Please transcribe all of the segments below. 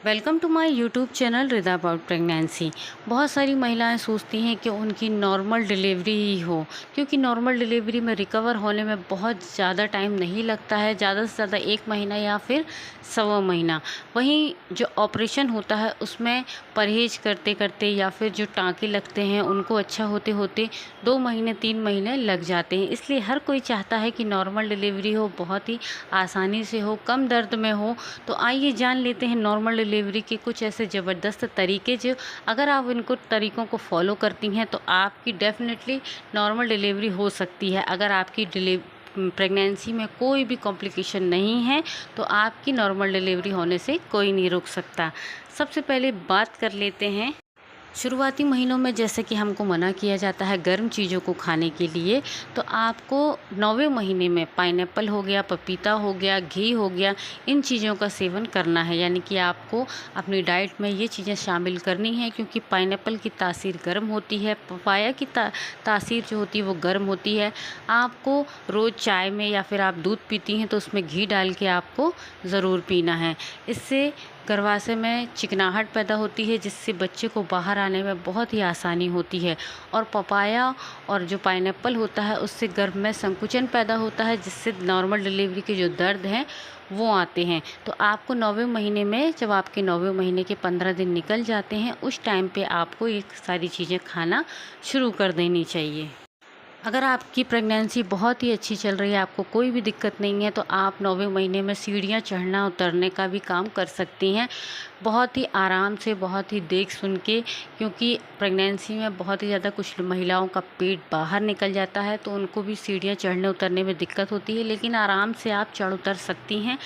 Welcome to my YouTube channel रिदा about pregnancy. बहुत सारी महिलाएं सोचती हैं कि उनकी नॉर्मल डिलीवरी ही हो, क्योंकि नॉर्मल डिलीवरी में रिकवर होने में बहुत ज़्यादा टाइम नहीं लगता है, ज़्यादा से ज़्यादा 1 महीना या फिर सवा महीना। वहीं जो ऑपरेशन होता है उसमें परहेज़ करते करते या फिर जो टाँके लगते हैं उनको अच्छा होते होते 2 महीने 3 महीने लग जाते हैं। इसलिए हर कोई चाहता है कि नॉर्मल डिलीवरी हो, बहुत ही आसानी से हो, कम दर्द में हो। तो आइए जान लेते हैं नॉर्मल डिलीवरी के कुछ ऐसे ज़बरदस्त तरीके, जो अगर आप इनको तरीक़ों को फॉलो करती हैं तो आपकी डेफ़िनेटली नॉर्मल डिलीवरी हो सकती है। अगर आपकी प्रेगनेंसी में कोई भी कॉम्प्लिकेशन नहीं है तो आपकी नॉर्मल डिलीवरी होने से कोई नहीं रोक सकता। सबसे पहले बात कर लेते हैं शुरुआती महीनों में, जैसे कि हमको मना किया जाता है गर्म चीज़ों को खाने के लिए, तो आपको 9वें महीने में पाइनएप्पल हो गया, पपीता हो गया, घी हो गया, इन चीज़ों का सेवन करना है। यानी कि आपको अपनी डाइट में ये चीज़ें शामिल करनी है, क्योंकि पाइनएप्पल की तासीर गर्म होती है, पपाया की तासीर जो होती है वो गर्म होती है। आपको रोज़ चाय में या फिर आप दूध पीती हैं तो उसमें घी डाल के आपको ज़रूर पीना है। इससे गर्भाशय में चिकनाहट पैदा होती है, जिससे बच्चे को बाहर आने में बहुत ही आसानी होती है। और पपाया और जो पाइनएप्पल होता है उससे गर्भ में संकुचन पैदा होता है, जिससे नॉर्मल डिलीवरी के जो दर्द हैं वो आते हैं। तो आपको 9वें महीने में, जब आपके 9वें महीने के 15 दिन निकल जाते हैं, उस टाइम पे आपको ये सारी चीज़ें खाना शुरू कर देनी चाहिए। अगर आपकी प्रेगनेंसी बहुत ही अच्छी चल रही है, आपको कोई भी दिक्कत नहीं है, तो आप 9वें महीने में सीढ़ियाँ चढ़ना उतरने का भी काम कर सकती हैं, बहुत ही आराम से, बहुत ही देख सुन के। क्योंकि प्रेगनेंसी में बहुत ही ज़्यादा कुछ महिलाओं का पेट बाहर निकल जाता है, तो उनको भी सीढ़ियाँ चढ़ने उतरने में दिक्कत होती है, लेकिन आराम से आप चढ़ उतर सकती हैं।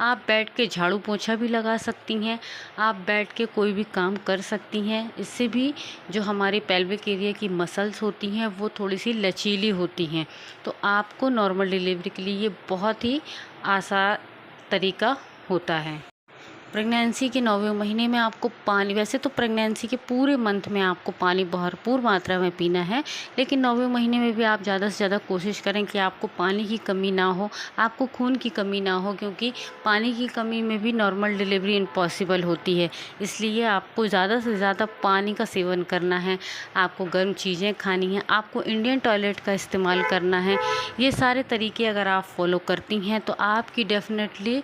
आप बैठ के झाड़ू पोछा भी लगा सकती हैं, आप बैठ के कोई भी काम कर सकती हैं। इससे भी जो हमारे पेल्विक एरिया की मसल्स होती हैं वो थोड़ी सी लचीली होती हैं। तो आपको नॉर्मल डिलीवरी के लिए ये बहुत ही आसान तरीका होता है। प्रेगनेंसी के 9वें महीने में आपको पानी, वैसे तो प्रेगनेंसी के पूरे मंथ में आपको पानी भरपूर मात्रा में पीना है, लेकिन 9वें महीने में भी आप ज़्यादा से ज़्यादा कोशिश करें कि आपको पानी की कमी ना हो, आपको खून की कमी ना हो, क्योंकि पानी की कमी में भी नॉर्मल डिलीवरी इम्पॉसिबल होती है। इसलिए आपको ज़्यादा से ज़्यादा पानी का सेवन करना है, आपको गर्म चीज़ें खानी हैं, आपको इंडियन टॉयलेट का इस्तेमाल करना है। ये सारे तरीके अगर आप फॉलो करती हैं तो आपकी डेफ़िनेटली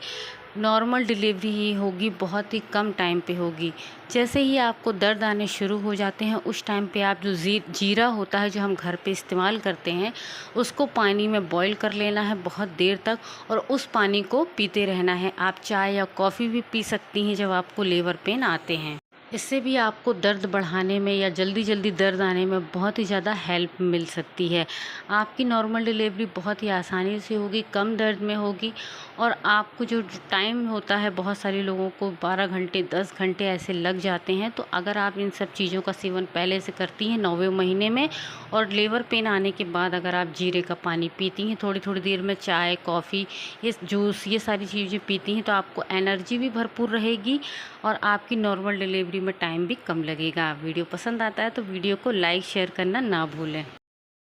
नॉर्मल डिलीवरी ही होगी, बहुत ही कम टाइम पे होगी। जैसे ही आपको दर्द आने शुरू हो जाते हैं, उस टाइम पे आप जो जीरा होता है जो हम घर पे इस्तेमाल करते हैं, उसको पानी में बॉईल कर लेना है बहुत देर तक, और उस पानी को पीते रहना है। आप चाय या कॉफ़ी भी पी सकती हैं जब आपको लेबर पेन आते हैं। इससे भी आपको दर्द बढ़ाने में या जल्दी जल्दी दर्द आने में बहुत ही ज़्यादा हेल्प मिल सकती है। आपकी नॉर्मल डिलीवरी बहुत ही आसानी से होगी, कम दर्द में होगी, और आपको जो टाइम होता है, बहुत सारे लोगों को 12 घंटे 10 घंटे ऐसे लग जाते हैं। तो अगर आप इन सब चीज़ों का सेवन पहले से करती हैं 9वें महीने में, और लेबर पेन आने के बाद अगर आप जीरे का पानी पीती हैं थोड़ी थोड़ी देर में, चाय कॉफ़ी ये जूस ये सारी चीज़ें पीती हैं, तो आपको एनर्जी भी भरपूर रहेगी और आपकी नॉर्मल डिलीवरी में टाइम भी कम लगेगा। वीडियो पसंद आता है तो वीडियो को लाइक शेयर करना ना भूलें।